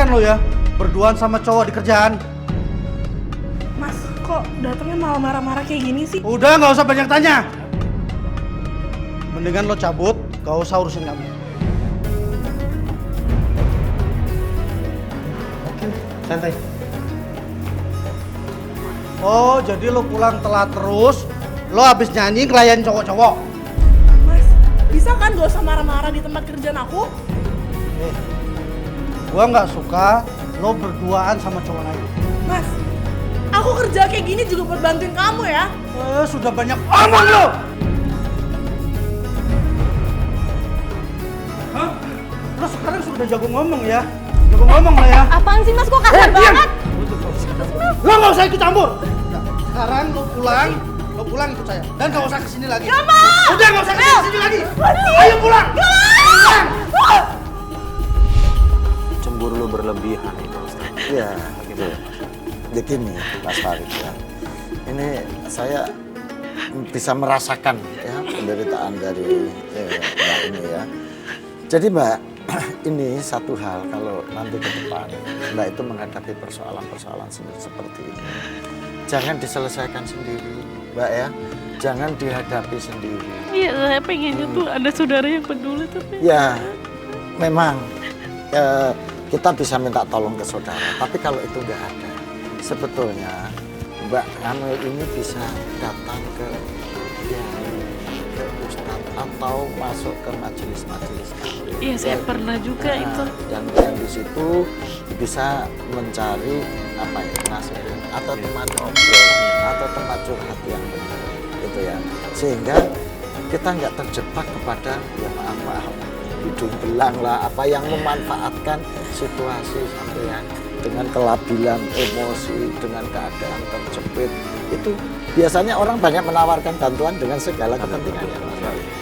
kepikiran lo ya, berduaan sama cowok di kerjaan. Mas, kok datangnya malah marah-marah kayak gini sih? Udah, nggak usah banyak tanya. Mendingan lo cabut, gak usah urusin kamu. Oke, santai. Oh, jadi lo pulang telat terus, lo habis nyanyi ngelayan cowok-cowok. Mas, bisa kan gak usah marah-marah di tempat kerjaan aku? Gua nggak suka lo berduaan sama cowok lain. Mas, aku kerja kayak gini juga buat bantuin kamu ya. Sudah banyak omong lo. Hah? Lo sekarang sudah jago ngomong ya? Jago ngomong lah ya. Apaan sih Mas, kok kasar banget? Lo nggak usah ikut campur. Nah, sekarang lo pulang ikut saya. Dan nggak usah kesini lagi. Gak mau! Udah nggak usah kesini lagi. Ayo pulang. Pulang. Cemburu lu berlebihan itu, Ustaz. Iya, gitu. Begini, Mas Farid ya. Ini saya bisa merasakan ya penderitaan dari Mbak ini ya. Jadi Mbak, ini satu hal kalau nanti ke depan Mbak itu menghadapi persoalan-persoalan seperti ini. Jangan diselesaikan sendiri, Mbak ya. Jangan dihadapi sendiri. Iya, saya pengennya tuh ada saudara yang peduli tapi... Ya, memang kita bisa minta tolong ke saudara. Tapi kalau itu nggak ada, sebetulnya Mbak Amel ini bisa datang ke Ustadz atau masuk ke majelis-majelis. Iya, saya pernah juga itu. Dan di situ bisa mencari apa ya, nasihat atau teman ngobrol atau tempat curhat yang benar, gitu ya. Sehingga kita nggak terjebak kepada ya maaf hidung belang lah, apa yang memanfaatkan situasi sampean dengan kelabilan emosi, dengan keadaan terjepit. Itu biasanya orang banyak menawarkan bantuan dengan segala kepentingannya.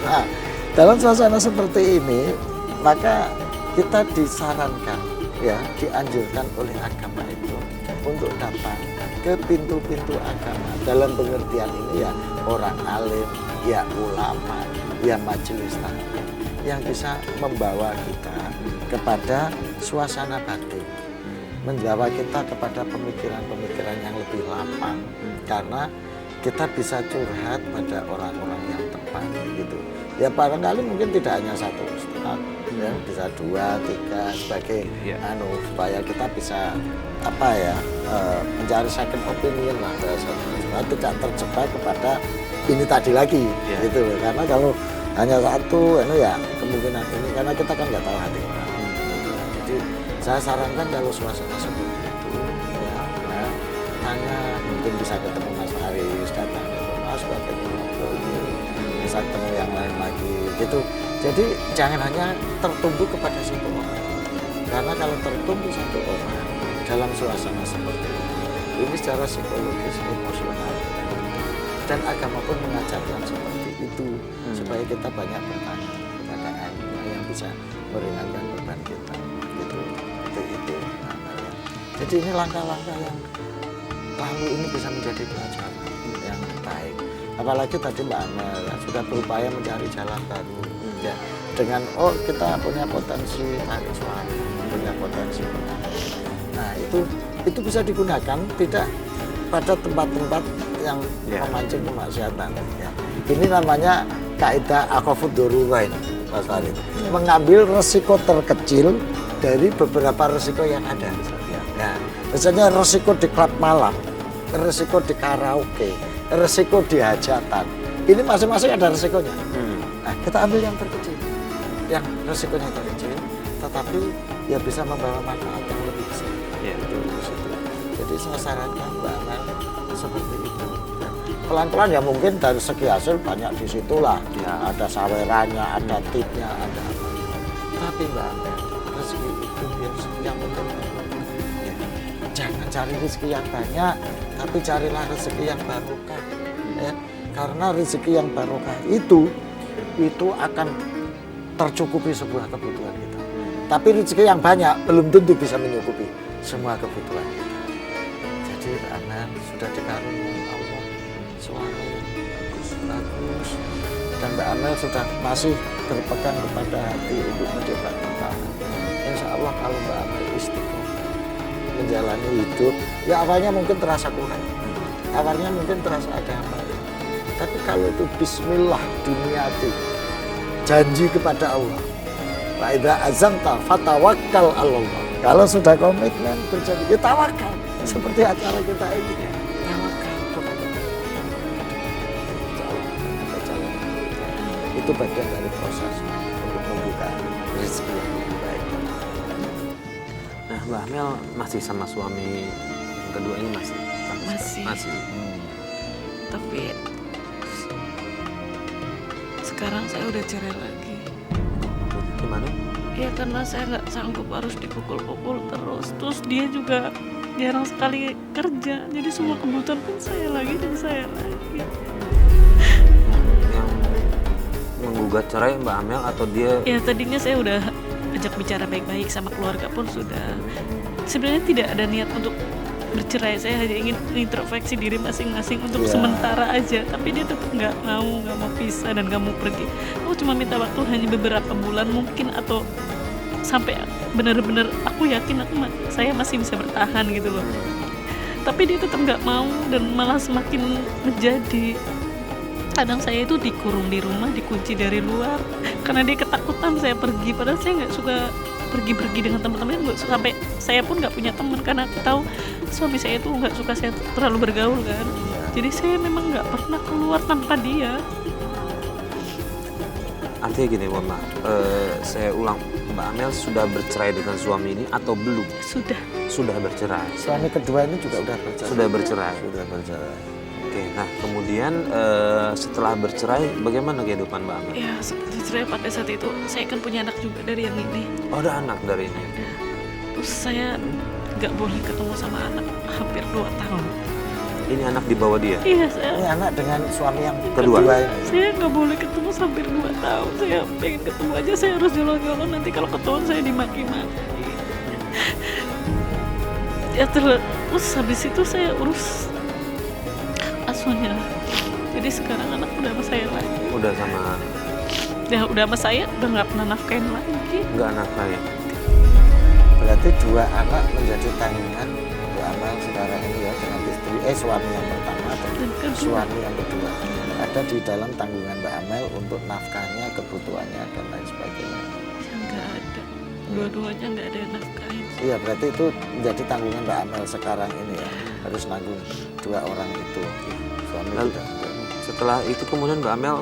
Nah, dalam suasana seperti ini, maka kita disarankan, ya, dianjurkan oleh agama itu untuk datang ke pintu-pintu agama. Dalam pengertian ini ya orang alim, ya ulama, ya majelis taklim yang bisa membawa kita kepada suasana batin, membawa kita kepada pemikiran-pemikiran yang lebih lapang, karena kita bisa curhat pada orang-orang yang tepat gitu. Ya barangkali mungkin tidak hanya satu ustaz, ya bisa 2, 3 sebagai supaya kita bisa apa ya mencari second opinion lah, supaya tidak terjebak kepada ini tadi lagi gitu loh. Karena kalau hanya satu ya kemungkinan ini, karena kita kan nggak tahu hati orang. Jadi saya sarankan kalau suasana seperti itu ya, tanya, mungkin bisa ketemu Mas Haris, datang ke Mas, ketemu ini, bisa ketemu yang lain lagi gitu. Jadi jangan hanya tertumpu kepada satu orang, karena kalau tertumpu satu orang dalam suasana seperti ini secara psikologis, emosional, dan agama pun mengajarkan seperti itu, supaya kita banyak bertanya kepada Allah yang bisa meringankan beban kita gitu. Itu namanya. Jadi ini langkah-langkah yang lalu ini bisa menjadi pelajaran yang baik. Apalagi tadi Mbak Amel ya, sudah berupaya mencari jalan baru ya, dengan kita punya potensi tarik suara, punya potensi pengaruh. Nah itu bisa digunakan tidak pada tempat-tempat yang memancing kemaksiatan ya. Ini namanya kaidah akhafud darurain, Mas Farid. Mengambil resiko terkecil dari beberapa resiko yang ada. Nah, misalnya resiko di klub malam, resiko di karaoke, resiko di hajatan. Ini masing-masing ada resikonya. Nah, kita ambil yang terkecil, yang resikonya terkecil, tetapi ya bisa membawa manfaat yang lebih besar. Jadi saya sarankan Mbak Amel seperti itu. Pelan-pelan ya, mungkin dari segi hasil banyak di situlah. Ya, ada sawerannya, ada tipnya, ada apa. Tapi Mbak Amel, rezeki itu biar yang penting. Ya, jangan cari rezeki yang banyak, tapi carilah rezeki yang barokah. Ya, karena rezeki yang barokah itu akan tercukupi sebuah kebutuhan kita. Tapi rezeki yang banyak belum tentu bisa mencukupi semua kebutuhan kita. Jadi Amel sudah dikaruniai Allah suara yang bagus, dan Mbak Amel sudah masih berpegang kepada hati untuk mencoba bertahan. Insya Allah kalau Mbak Amel istiqomah menjalani hidup, ya awalnya mungkin terasa kurang, awalnya mungkin terasa ada apa. Tapi kalau itu bismillah diniati, janji kepada Allah. Wa idza azamta fatawakkal 'alallah. Kalau sudah komitmen berjanji, ya tawakal. Seperti acara kita ini. Tawakal kepada Allah. Itu bagian dari proses untuk membuka rezeki yang lebih baik. Nah, Mbak Amel masih sama suami yang kedua ini masih? Masih. Tapi sekarang saya udah cerai lagi. Gimana? Ya karena saya nggak sanggup harus dipukul-pukul terus dia juga jarang sekali kerja, jadi semua kebutuhan pun saya lagi dan saya lagi. Yang menggugat cerai Mbak Amel atau dia? Ya tadinya saya udah ajak bicara baik-baik sama keluarga pun sudah. Sebenarnya tidak ada niat untuk bercerai, saya hanya ingin introspeksi diri masing-masing untuk sementara aja. Tapi dia tetap nggak mau pisah dan nggak mau pergi. Aku cuma minta waktu hanya beberapa bulan mungkin, atau sampai benar-benar aku yakin saya masih bisa bertahan gitu loh. Tapi dia tetap nggak mau dan malah semakin menjadi. Kadang saya itu dikurung di rumah, dikunci dari luar karena dia ketakutan saya pergi. Padahal saya nggak suka pergi-pergi dengan teman-teman, nggak suka, sampai saya pun nggak punya teman karena aku tahu suami saya itu nggak suka saya terlalu bergaul kan. Jadi saya memang nggak pernah keluar tanpa dia. Artinya gini, mohon maaf, saya ulang, Mbak Amel sudah bercerai dengan suami ini atau belum? Sudah bercerai. Suami kedua ini juga udah bercerai. Sudah bercerai. Sudah bercerai. Oke, nah kemudian setelah bercerai bagaimana kehidupan Mbak Amel? Ya seperti cerai pada saat itu saya kan punya anak juga dari yang ini. Oh, ada anak dari ini? Terus saya nggak boleh ketemu sama anak hampir 2 tahun. Ini anak di bawah dia? Iya, saya Ini anak dengan suami yang Kedua. ini. saya nggak boleh ketemu hampir 2 tahun. Saya pengen ketemu aja, saya harus nyolong-nyolong, nanti kalau ketahuan saya dimaki-maki. Ya terus habis itu saya urus asuhnya. Jadi sekarang anak udah sama saya lagi. Udah sama? Ya udah sama saya, udah nggak pernah nafkain lagi. Nggak anak lain? Berarti 2 anak menjadi tanggungan Mbak Amel sekarang ini ya, dengan istri, suami yang pertama atau kedua. suami yang kedua. Ada di dalam tanggungan Mbak Amel untuk nafkahnya, kebutuhannya dan lain sebagainya. Ya nggak ada. Dua-duanya nggak ada yang nafkain. Iya, berarti itu menjadi tanggungan Mbak Amel sekarang ini ya, harus nanggung 2 orang itu. Suami Lalu, tidak. setelah itu kemudian Mbak Amel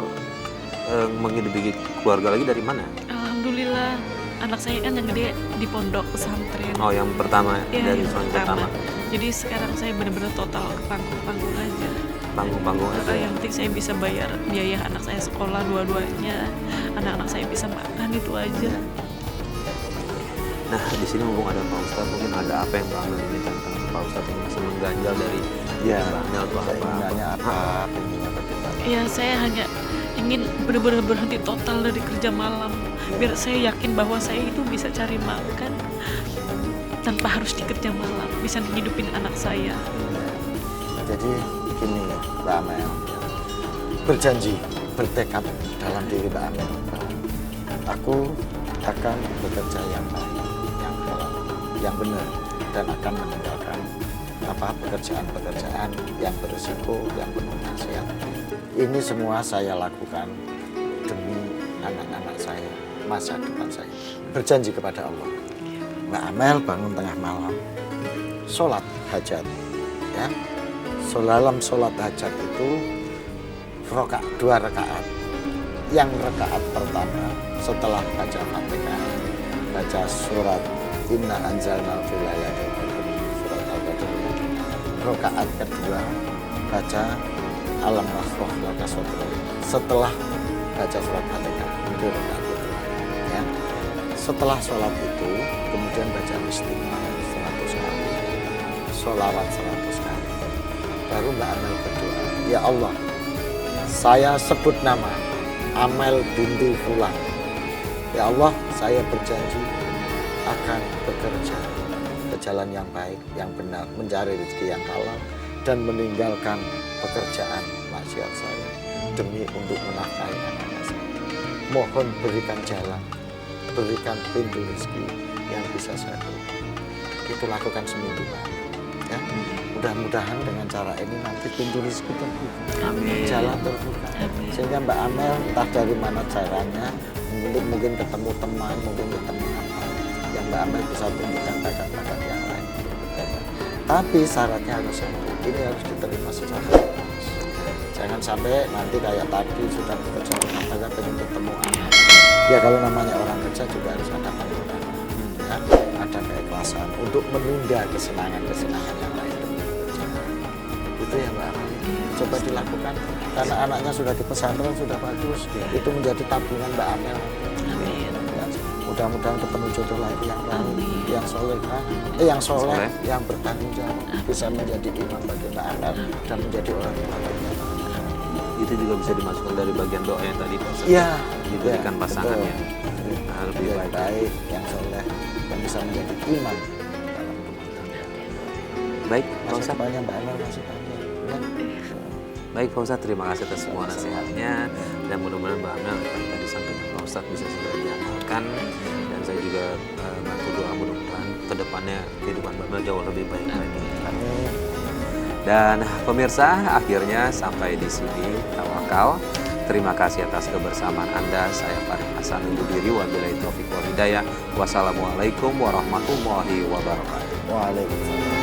menghidupi keluarga lagi dari mana? Alhamdulillah, anak saya kan yang gede di pondok pesantren. Oh, yang pertama Ya, dari yang suami pertama. Jadi sekarang saya benar-benar total ke panggung-panggung aja. Panggung-panggung aja. Yang penting saya bisa bayar biaya anak saya sekolah dua-duanya, anak-anak saya bisa makan, itu aja. Nah, di sini mumpung ada Pak Ustadz, mungkin ada apa yang Mbak Amel ini tentang Pak Ustadz yang masih mengganjal dari Mbak Amel atau saya ingin nanya apa? pengennya bagaimana? Ya saya hanya ingin benar-benar berhenti total dari kerja malam, biar saya yakin bahwa saya itu bisa cari makan tanpa harus dikerja malam, bisa hidupin anak saya. Jadi gini Mbak Amel, berjanji, bertekad dalam diri Mbak Amel, aku akan bekerja yang baik, yang halal, yang benar, dan akan meninggalkan pekerjaan-pekerjaan yang berisiko, yang penuh maksiat. Ini semua saya lakukan demi anak-anak saya, masa depan saya. Berjanji kepada Allah. Mbak Amel bangun tengah malam, sholat hajat, ya. Dalam sholat hajat itu 2 rakaat. Yang rakaat pertama setelah baca Fatihah, baca surat Inna Anzalna fi Lailatul Qadr, surat Al-Qadr. Rakaat kedua baca Alam Nashrah Laka Sadrak. Setelah baca surat Fatihah, itu rakaat kedua. Ya. Setelah sholat itu kemudian baca istighfar 100 kali, sholawat 100 kali. Baru Mbak Amel berdoa, ya Allah, saya sebut nama Amel binti Fulan. Ya Allah, saya berjanji akan bekerja ke jalan yang baik, yang benar, mencari rezeki yang halal, dan meninggalkan pekerjaan maksiat saya demi untuk menafkahi anak-anak saya. Mohon berikan jalan, berikan pintu rezeki yang bisa saya lakukan. itu lakukan seminggu Mbak. Ya, mudah-mudahan dengan cara ini nanti pintu rezeki terbuka, jalan terbuka, sehingga Mbak Amel entah dari mana caranya, mungkin ketemu teman, mungkin ketemu apa, yang Mbak Amel bisa tunjukkan bakat-bakat yang lain. Tapi syaratnya harus satu, ini harus diterima secara ikhlas. Jangan sampai nanti kayak tadi sudah bekerja rumah tangga pengen ketemu anak. Ya kalau namanya orang kerja juga harus ada pengorbanan, ya, ada keikhlasan untuk menunda kesenangan-kesenangan yang lain. Itu ya Mbak Amel. Coba dilakukan karena anaknya sudah di pesantren sudah bagus. Itu menjadi tabungan Mbak Amel. Ya, mudah-mudahan ketemu jodoh lagi yang baik, yang yang soleh, yang bertanggung jawab, bisa menjadi imam bagi Mbak Amel dan menjadi orang yang baik. Itu juga bisa dimasukkan dari bagian doa yang tadi Pak. Iya, diberikan pasangannya. Nah, lebih yang baik. baik, yang soleh, yang bisa menjadi imam dalam rumah tangga. Baik, Pak Masih Ustadz. banyak Mbak Amel masih banyak. Ya. Baik Pak Ustadz, terima kasih atas semua nasihatnya dan mudah-mudahan Mbak Amel apa yang tadi sampaikan Pak Ustadz bisa segera diamalkan dan saya juga bantu doa mudah-mudahan kedepannya kehidupan Mbak Amel jauh lebih baik lagi. Amin. Dan pemirsa, akhirnya sampai di sini Tawakal. Terima kasih atas kebersamaan Anda. Saya Farid Hasan undur diri. Wabillahi taufiq wal hidayah. Wassalamualaikum warahmatullahi wabarakatuh. Waalaikumsalam.